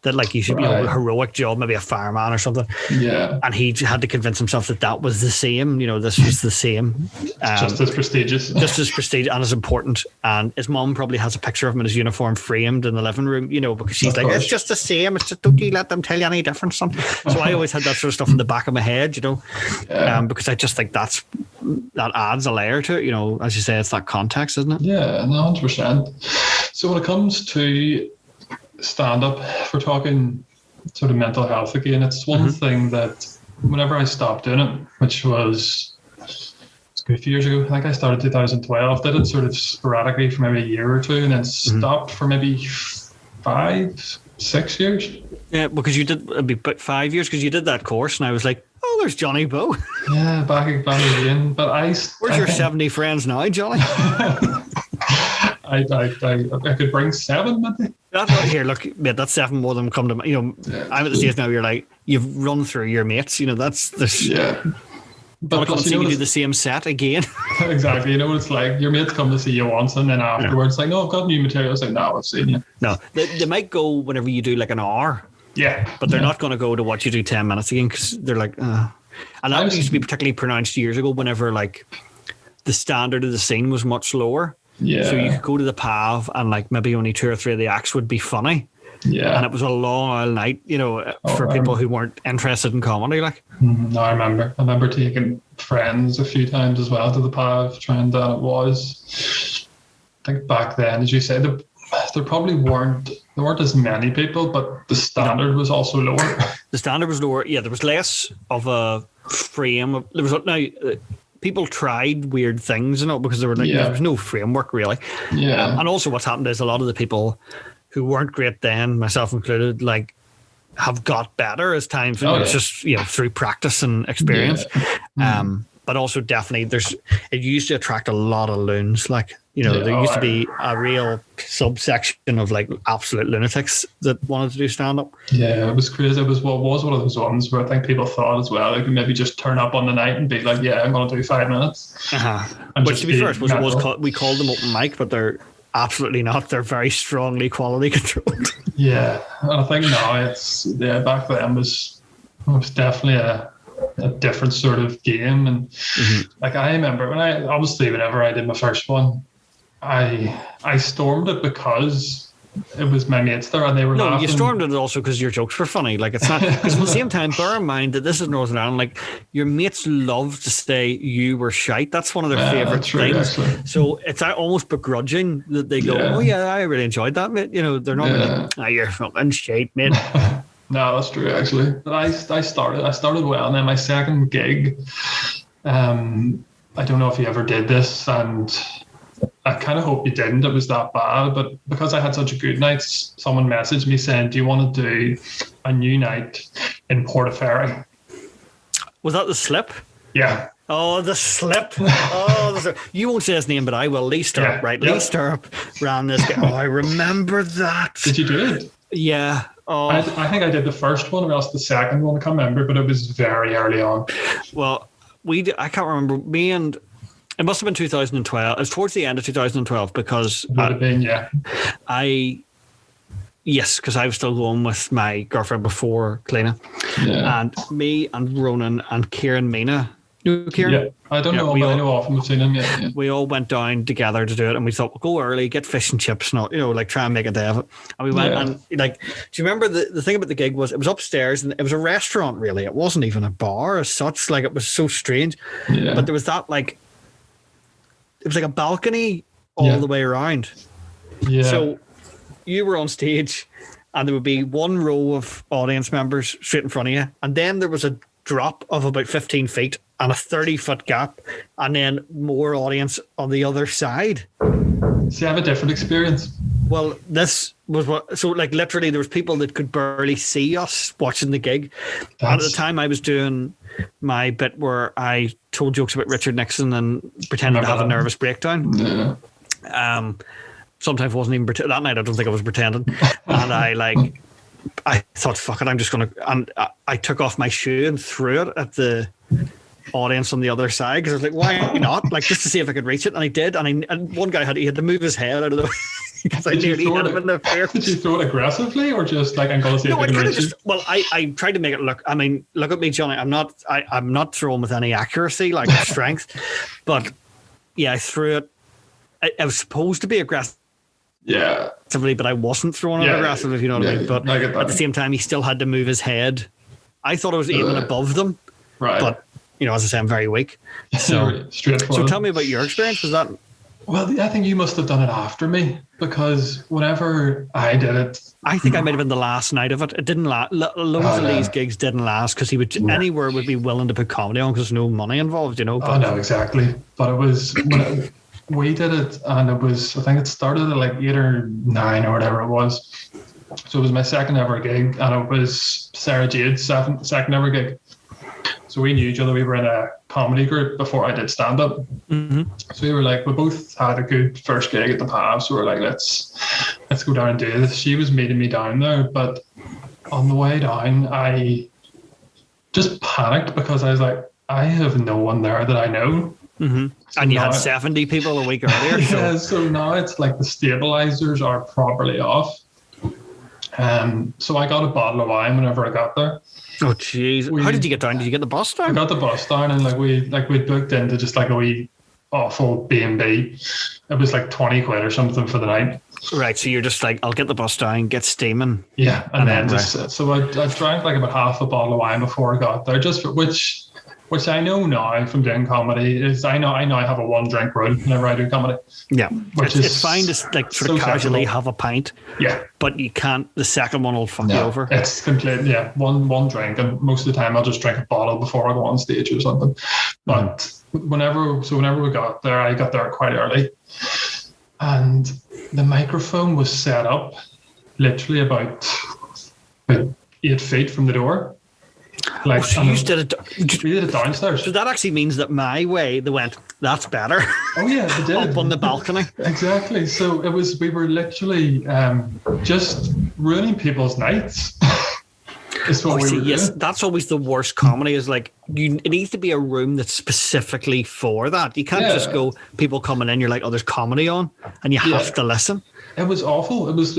that like you should be a heroic job, maybe a fireman or something. Yeah. And he had to convince himself that was the same. This was the same. Just as prestigious. Just as prestigious and as important. And his mum probably has a picture of him in his uniform framed in the living room, because she's like, it's just the same. It's just, don't you let them tell you any different, son. So I always had that sort of stuff in the back of my head, because I just think that adds a layer to it. As you say, it's that context, isn't it? Yeah, 100%. So when it comes to stand-up, if we're talking sort of mental health again, it's one thing that whenever I stopped doing it, which was a good few years ago, I think I started 2012, did it sort of sporadically for maybe a year or two, and then stopped for maybe 5-6 years. Yeah, because it'd be about 5 years, because you did that course, and I was like, oh, there's Johnny Bow. Yeah, back again. But where's your 70 friends now, Johnny? I could bring 7, maybe. Here, look, mate, that's 7 more than come to mind. I'm at the stage now, you're like, you've run through your mates, that's this. Yeah. But come and see you do the same set again. Exactly. You know what it's like? Your mates come to see you once, and then afterwards, like, no, I've got new material. It's like, no, I've seen you. No, they might go whenever you do like an hour. Yeah. But they're not going to go to watch you do 10 minutes again, because they're like, And that used to be particularly pronounced years ago, whenever like the standard of the scene was much lower. Yeah. So you could go to the PAV and like maybe only 2 or 3 of the acts would be funny. Yeah. And it was a long all night, for people who weren't interested in comedy. Like, no, I remember taking friends a few times as well to the PAV, trying that. It was, I think back then, as you said, there probably weren't as many people, but the standard was also lower. The standard was lower. Yeah, there was less of a frame. People tried weird things, because there was no framework really. Yeah. And also what's happened is a lot of the people who weren't great then, myself included, like have got better as time. It's just, through practice and experience. Yeah. But also definitely it used to attract a lot of loons. Like, there used to be a real subsection of like absolute lunatics that wanted to do stand-up. Yeah, it was crazy. It was one of those ones where I think people thought as well, like maybe just turn up on the night and be like, yeah, I'm going to do 5 minutes. Which to be fair, we called them open mic, but they're absolutely not. They're very strongly quality controlled. Yeah, and I think now back then it was definitely a different sort of game. And like I remember whenever I did my first one, I stormed it because it was my mates there and they were laughing. You stormed it also because your jokes were funny. Like, it's not, because at the same time, bear in mind that this is Northern Ireland. Like, your mates love to say you were shite. That's one of their favourite things. Actually. So it's almost begrudging that they go, oh yeah, I really enjoyed that, mate. They're not like, you're fucking shite, mate. No, that's true actually. But I started well, and then my second gig, I don't know if you ever did this, and I kind of hope you didn't. It was that bad, but because I had such a good night, someone messaged me saying, do you want to do a new night in Portaferry? Was that the Slip? Yeah. Oh, the Slip. Oh, you won't say his name, but I will. Lee Stirrup, right? Lee Stirrup ran this guy. Oh, I remember that. Did you do it? Yeah. Oh. I think I did the first one, or else the second one. I can't remember, but it was very early on. Well, I can't remember. It must have been 2012. It was towards the end of 2012 because would have been, yeah. Because I was still going with my girlfriend before Cleena. Yeah. And me and Ronan and Kieran Mina. You know Kieran? Yeah. I don't know, but I know often we've seen him. Yeah. We all went down together to do it, and we thought we'll go early, get fish and chips, and like try and make a day of it. And we went and like, do you remember the thing about the gig was it was upstairs and it was a restaurant really. It wasn't even a bar as such. Like, it was so strange. Yeah. But there was that like, it was like a balcony all the way around. Yeah. So you were on stage and there would be one row of audience members straight in front of you. And then there was a drop of about 15 feet and a 30-foot gap. And then more audience on the other side. So you have a different experience. Well, this was so like literally there was people that could barely see us watching the gig. And at the time I was doing my bit where I told jokes about Richard Nixon and pretended to have a nervous breakdown. Yeah. Sometimes I wasn't even that night. I don't think I was pretending. And I thought, fuck it, I'm just going to, and I took off my shoe and threw it at the audience on the other side because I was like, why not? Like, just to see if I could reach it. And I did. And one guy had to move his head out of the way. because I Did you nearly throw hit it- him in the face. Did you throw it aggressively or just like I'm gonna see No, I if I kind can of reach just. Well, I tried to make it look. I mean, look at me, Johnny. I'm not throwing with any accuracy, like strength, but yeah, I threw it. I was supposed to be aggressive. Yeah. But I wasn't throwing it Yeah, aggressive, if you know what I yeah, mean. But I get that. at the same time, he still had to move his head. I thought I was aiming above them, Right. but as I say, I'm very weak. So Straightforward. tell me about your experience. Was that? Well, I think you must have done it after me because whenever I did it, I think I might have been the last night of it. It didn't last. Loads of these gigs didn't last because he would anywhere would be willing to put comedy on because there's no money involved, Oh no, exactly. But it was we did it, and it was. I think it started at like 8 or 9 or whatever it was. So it was my second ever gig, and it was Sarah Jade's second ever gig. So we knew each other. We were in a comedy group before I did stand up. Mm-hmm. So we were like, we both had a good first gig at the PAV. So we were like, let's go down and do this. She was meeting me down there, but on the way down, I just panicked because I was like, I have no one there that I know. Mm-hmm. So and you had now- 70 people a week earlier. Yeah, so now it's like the stabilizers are properly off. So I got a bottle of wine whenever I got there. Oh jeez! How did you get down? Did you get the bus I down? got the bus down, and we booked into just like a wee awful B&B. It was like 20 quid or something for the night. Right, so you're just like, I'll get the bus down, get steaming. Yeah, and then then, just so I drank like about half a bottle of wine before I got there, just for which I know now from doing comedy is I know I have a 1 drink rule whenever I do comedy. Yeah, Which is it's fine to like sort of so casually sensible. have a pint, Yeah. but you can't. The second one will fuck you over. It's completely one drink, and most of the time I'll just drink a bottle before I go on stage or something. But whenever we got there, I got there quite early, and the microphone was set up literally about 8 feet from the door. Like, So you did it. we did it downstairs. So that actually means that my way they went. That's better. Oh yeah, they did. Up on the balcony. Exactly. So we were literally just ruining people's nights. Is what we were Yes, doing. that's always the worst comedy. Is like it needs to be a room that's specifically for that. You can't just go people coming in. You're like, oh, there's comedy on, and you have to listen. It was awful. It's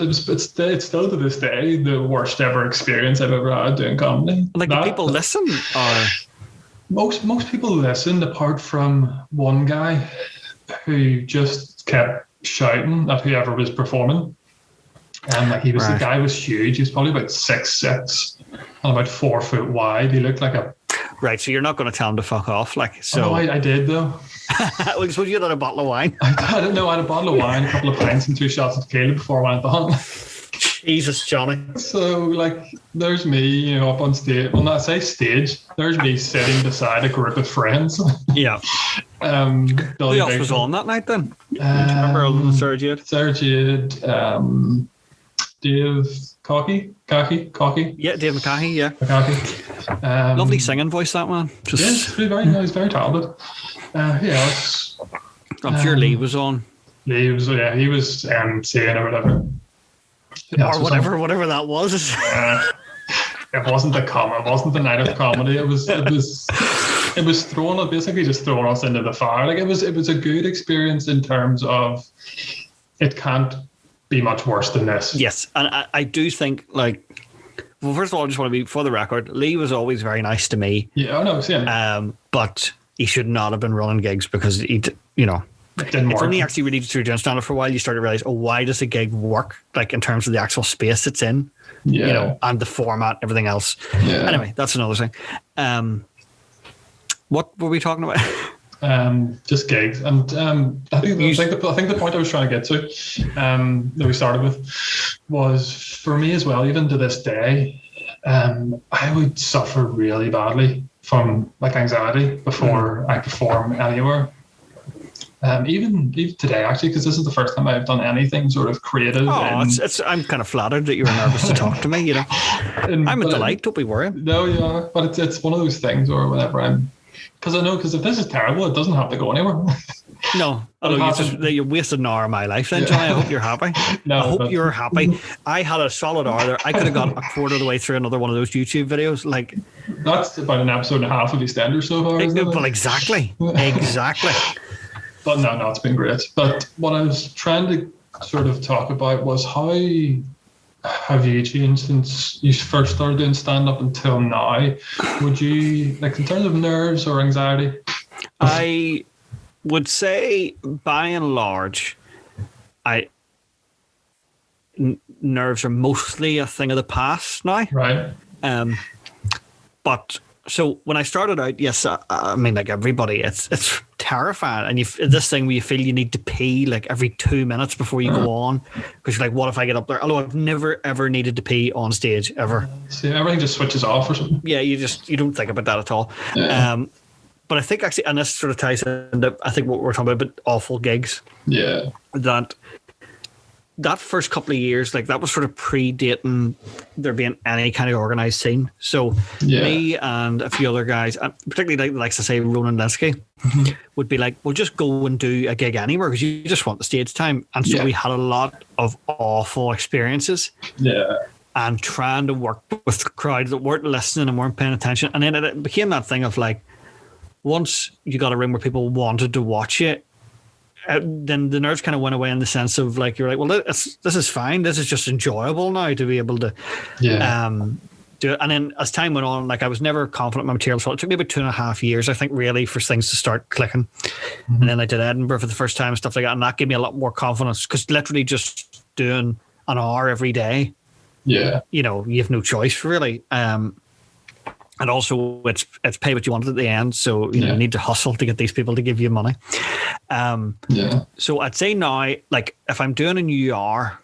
still to this day the worst ever experience I've ever had doing comedy. Like, do people listen, or Most people listened, apart from one guy who just kept shouting at whoever was performing. And like the guy was huge. He was probably about 6'6" and about 4 foot wide. He looked like a. right? So you're not going to tell him to fuck off, like so. Oh, I did though. Well, suppose you had a bottle of wine. I don't know. I had a bottle of wine, a couple of pints, and 2 shots of tequila before I went on. Jesus, Johnny. So, like, there's me, up on stage. Well, not say stage. There's me sitting beside a group of friends. Yeah. Billy Who else Big- was on that night then? Remember other than Sarah Jade? Sarah Jade, Dave Cocky. Yeah, Dave McCahey. Yeah. Lovely singing voice, that man. Just, Yes, he's very talented. Who else? I'm sure Lee was on. He was saying or whatever. Or whatever that was. It wasn't the night of comedy. It was basically just throwing us into the fire. Like it was a good experience in terms of it can't be much worse than this. Yes, and I do think, like, well, first of all, I just want to be, for the record, Lee was always very nice to me. Yeah, I know, same. But he should not have been running gigs because it didn't work. It's only actually really through doing stand-up for a while you start to realize, why does a gig work, like in terms of the actual space it's in, and the format, everything else. Yeah. Anyway, that's another thing. What were we talking about? Just gigs, and I think the point I was trying to get to, that we started with, was for me as well. Even to this day, I would suffer really badly from like anxiety before I perform anywhere. Even today, actually, because this is the first time I've done anything sort of creative. I'm kind of flattered that you were nervous to talk to me. I'm a delight. Don't be worried. No, yeah, but it's one of those things, or whenever because if this is terrible, it doesn't have to go anywhere. No, you wasted an hour of my life then, Johnny. I hope you're happy. No, I hope you're happy. I had a solid hour there. I could have got a quarter of the way through another one of those YouTube videos. Like, that's about an episode and a half of Eastenders so far. Well, exactly. But no, it's been great. But what I was trying to sort of talk about was how have you changed since you first started doing stand-up until now? Would you, like, in terms of nerves or anxiety? I would say, by and large, nerves are mostly a thing of the past now. Right. But so when I started out, yes, I mean, like everybody, it's terrifying, and this thing where you feel you need to pee like every 2 minutes before you go on, because you're like, what if I get up there? Although I've never ever needed to pee on stage ever. See, everything just switches off or something. Yeah, you don't think about that at all. Yeah. But I think actually, and this sort of ties into, I think, what we're talking about awful gigs. Yeah. That first couple of years, like, that was sort of predating there being any kind of organised scene. So me and a few other guys, particularly like to say Ronan Linsky, would be like, well, just go and do a gig anywhere because you just want the stage time. And so we had a lot of awful experiences. Yeah. And trying to work with crowds that weren't listening and weren't paying attention. And then it became that thing of like, once you got a room where people wanted to watch it, then the nerves kind of went away in the sense of like, you're like, well, this is fine. This is just enjoyable now to be able to do it. And then as time went on, like, I was never confident in my material. So it took me about 2.5 years, I think, really, for things to start clicking. And then I did Edinburgh for the first time and stuff like that. And that gave me a lot more confidence because literally just doing an hour every day, you have no choice really. And also, it's pay what you want at the end. So, you need to hustle to get these people to give you money. So I'd say now, like, if I'm doing a new hour,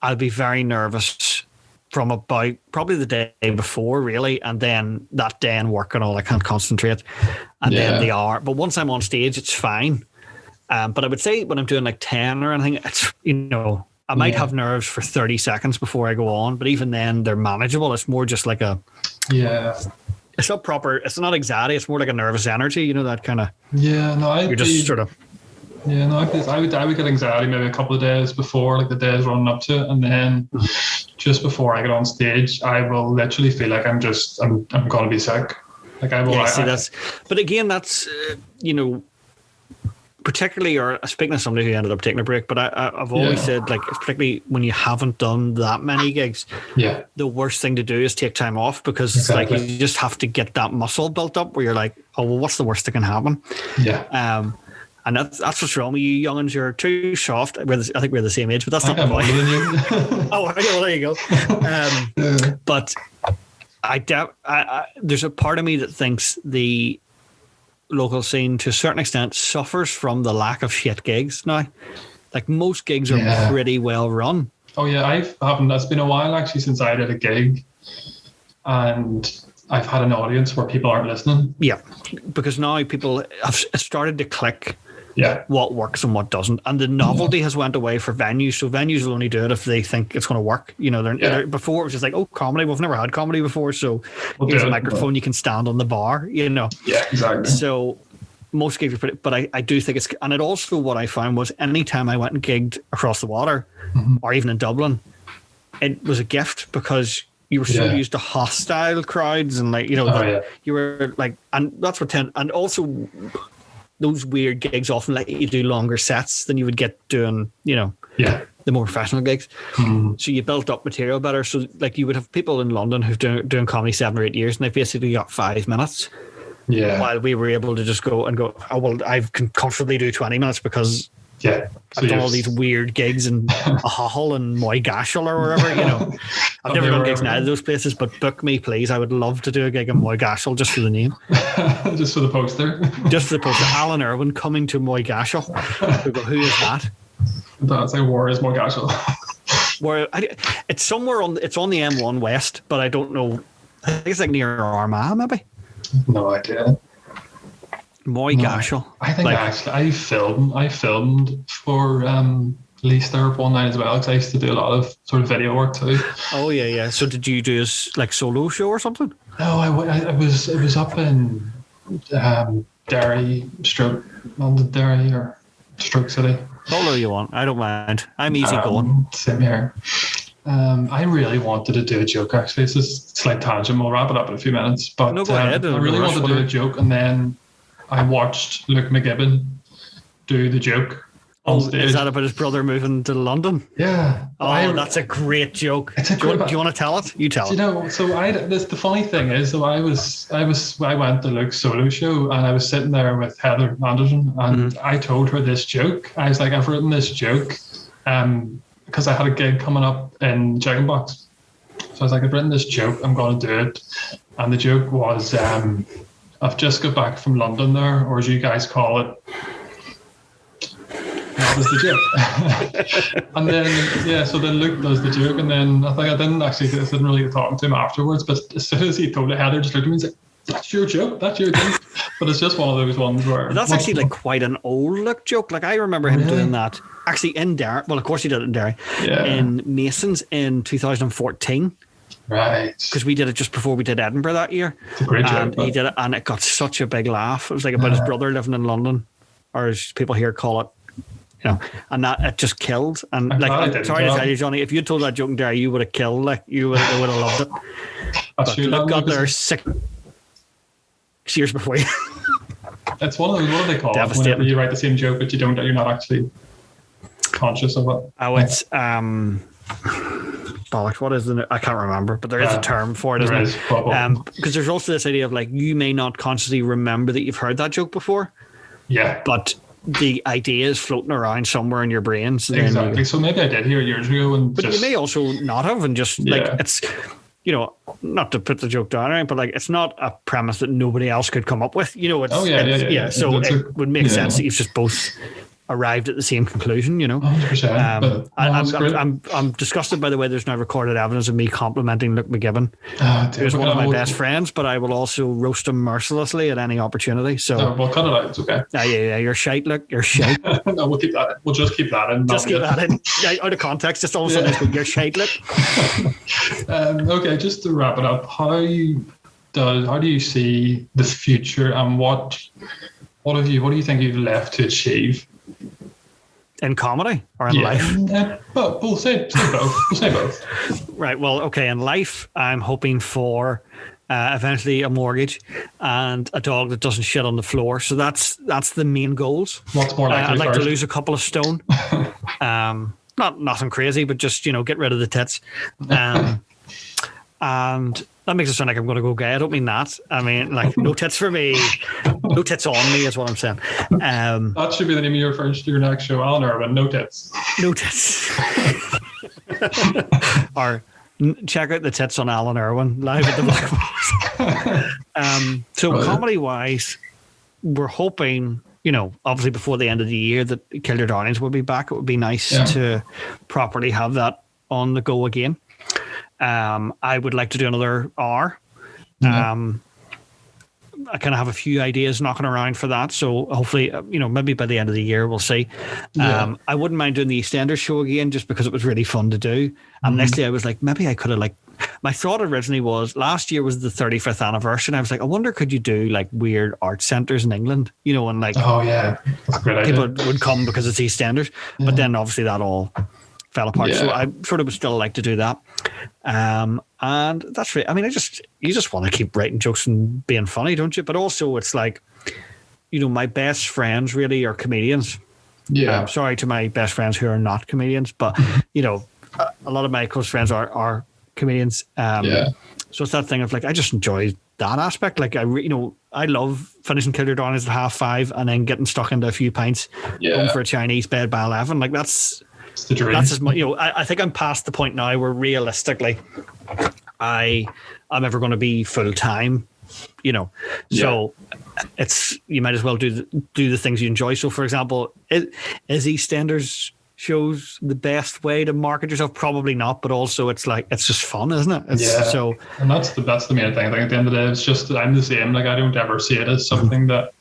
I'll be very nervous from about probably the day before, really. And then that day in work and all, I can't concentrate. And then the hour. But once I'm on stage, it's fine. But I would say when I'm doing like 10 or anything, it's, I might have nerves for 30 seconds before I go on, but even then they're manageable. It's more just like it's not proper, it's not anxiety, it's more like a nervous energy, that kind of, I would get anxiety maybe a couple of days before, like the days running up to it, and then just before I get on stage, I will literally feel like I'm going to be sick. Like I will. But again, that's, particularly, or speaking of somebody who ended up taking a break, but I've always said, like, particularly when you haven't done that many gigs, the worst thing to do is take time off because like you just have to get that muscle built up where you're like, oh well, what's the worst that can happen? And that's what's wrong with you youngins. You're too soft. I think we're the same age, but that's not the point. Oh, well, there you go. But there's a part of me that thinks the local scene to a certain extent suffers from the lack of shit gigs now. Like, most gigs are pretty well run. Oh yeah, it's been a while actually since I did a gig and I've had an audience where people aren't listening. Yeah, because now people have started to click what works and what doesn't, and the novelty has went away for venues. So venues will only do it if they think it's going to work. Before it was just like, oh, comedy, we've never had comedy before, so here's a microphone, you can stand on the bar. Yeah, exactly. So most gigs are pretty, but I do think it's, and it also, what I found was anytime I went and gigged across the water or even in Dublin, it was a gift because you were so used to hostile crowds and like, you were like, and that's what and also those weird gigs often let you do longer sets than you would get doing, the more professional gigs. So you built up material better. So like you would have people in London who've doing comedy 7 or 8 years and they basically got 5 minutes. While we were able to just go, oh, well, I can comfortably do 20 minutes because I've done all these weird gigs in a Hull and Moygashel or wherever, I've never done gigs in either of those places, but book me, please. I would love to do a gig in Moygashel just for the name. Just for the poster. Just for the poster. Alan Irwin coming to Moygashel. Who is that? That's like, where is Moygashel? It's somewhere on the M1 West, but I don't know. I think it's like near Armagh, maybe. No idea. Moygashel. I think actually I filmed for Eastenders one night as well because I used to do a lot of sort of video work too. Oh yeah. So did you do a like solo show or something? No, it was up in Derry, London Derry or Stroke City. Solo you want? I don't mind. I'm easy going. Same here. I really wanted to do a joke actually. It's just a slight tangent. We'll wrap it up in a few minutes. But no, go ahead. I really wanted to do a joke and then I watched Luke McGibbon do the joke. on stage. Is that about his brother moving to London? Yeah. Oh, that's a great joke. It's a do you great- want to tell it? You tell it. So the funny thing is, so I went to Luke's solo show and I was sitting there with Heather Anderson and I told her this joke. I was like, I've written this joke because I had a gig coming up in Chicken Box. So I was like, I've written this joke, I'm going to do it. And the joke was, I've just got back from London there, or as you guys call it, that was the joke. And then, so then Luke does the joke, and then I didn't really get talking to him afterwards, but as soon as he told it, Heather just looked at me and said, that's your joke. But it's just one of those ones where... That's actually like quite an old Luke joke. Like I remember him doing that, actually in Derry. Well, of course he did it in Derry. Yeah. In Masons in 2014. Right. Because we did it just before we did Edinburgh that year. It's a great and joke. He did it, and it got such a big laugh. It was like about his brother living in London, or as people here call it, and that it just killed. And I'm sorry to tell you, Johnny, if you told that joke in Derry, you would have killed. Like they would have loved it. But Luke got there 6 years before you. It's one of those. What do they call it? Whenever you write the same joke, but you're not actually conscious of it. Oh, it's bollocks. What is the? I can't remember, but there is a term for it, isn't it? Because there's also this idea of like you may not consciously remember that you've heard that joke before. Yeah. But the idea is floating around somewhere in your brain. So exactly. So maybe I did hear it years ago, but you may also not have, and just like it's. Not to put the joke down, right? But like, it's not a premise that nobody else could come up with. It's, So it would make sense that you've just both arrived at the same conclusion. 100%. I'm disgusted by the way there's no recorded evidence of me complimenting Luke McGibbon, who's one of my best friends, but I will also roast him mercilessly at any opportunity. So we'll cut it out. It's okay. Yeah. You're shite, Luke. You're shite. No, we'll keep that in. We'll just keep that in. Just keep that in. Out of context, just all of a sudden, you're shite, Luke. Okay, just to wrap it up, how do you see the future, and what do you think you've left to achieve? In comedy or in life? But we'll say both. We'll say both. Right. Well, okay. In life, I'm hoping for eventually a mortgage and a dog that doesn't shit on the floor. So that's the main goals. What's more likely? I'd like to lose a couple of stone. Nothing crazy, but just get rid of the tits. And that makes it sound like I'm going to go gay. I don't mean that. I mean, like, no tits for me. No tits on me is what I'm saying. That should be the name of your next show, Alan Irwin. No tits. No tits. Or check out the tits on Alan Irwin live at the Black Box. So comedy-wise, we're hoping, obviously before the end of the year that Kill Your Darlings will be back. It would be nice to properly have that on the go again. I would like to do another hour. I kind of have a few ideas knocking around for that. So hopefully, maybe by the end of the year, we'll see. I wouldn't mind doing the EastEnders show again just because it was really fun to do. And nextly, I was like, maybe I could have my thought originally was last year was the 35th anniversary. And I was like, I wonder, could you do like weird art centres in England, and like, oh yeah, that's a great idea. People would come because it's EastEnders. But then obviously that all fell apart. So I sort of would still like to do that. And that's really, I mean, you just want to keep writing jokes and being funny, don't you? But also it's like, my best friends really are comedians. Yeah. Sorry to my best friends who are not comedians, but a lot of my close friends are comedians. So it's that thing of like, I just enjoy that aspect. Like I love finishing Kill Your Darlings at 5:30 and then getting stuck into a few pints home for a Chinese bed by 11. Like that's the dream. That's as much, I think I'm past the point now where realistically I'm ever going to be full time, So it's, you might as well do the things you enjoy. So for example, is EastEnders shows the best way to market yourself? Probably not, but also it's like, it's just fun, isn't it? So, and that's the main thing. I think at the end of the day, it's just, I'm the same. Like I don't ever see it as something that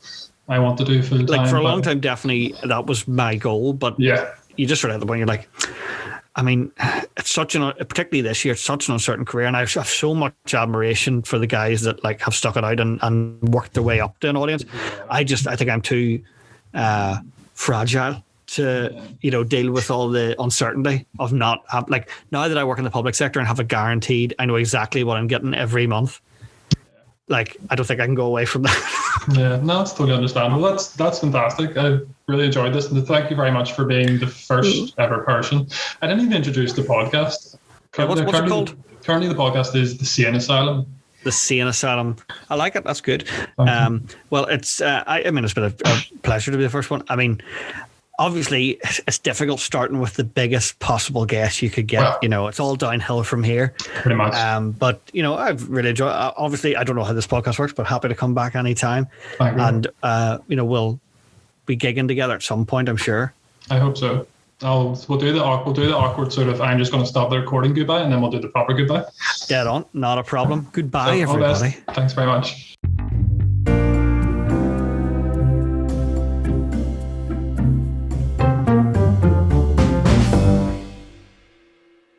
I want to do full time. Like for a long time, definitely that was my goal, but you just sort of at the point you're like, I mean, it's particularly this year, it's such an uncertain career, and I have so much admiration for the guys that like have stuck it out and worked their way up to an audience. I think I'm too fragile to deal with all the uncertainty of not have, like, now that I work in the public sector and have it guaranteed, I know exactly what I'm getting every month. like, I don't think I can go away from that. Yeah, no, it's totally understandable. That's fantastic. I really enjoyed this, and thank you very much for being the first ever person. I didn't even introduce the podcast. What's it called? Currently, the podcast is The Sane Asylum. The Sane Asylum. I like it. That's good. Well, it's. I mean, it's been a pleasure to be the first one. I mean, obviously, it's difficult starting with the biggest possible guest you could get. Well, you know, it's all downhill from here. Pretty much. But, you know, I've really enjoyed. Obviously, I don't know how this podcast works, but happy to come back anytime. And you know, we'll be gigging together at some point, I'm sure. I hope so. We'll do the awkward sort of, I'm just going to stop the recording goodbye, and then we'll do the proper goodbye. Dead on. Not a problem. Goodbye, everybody. Thanks very much.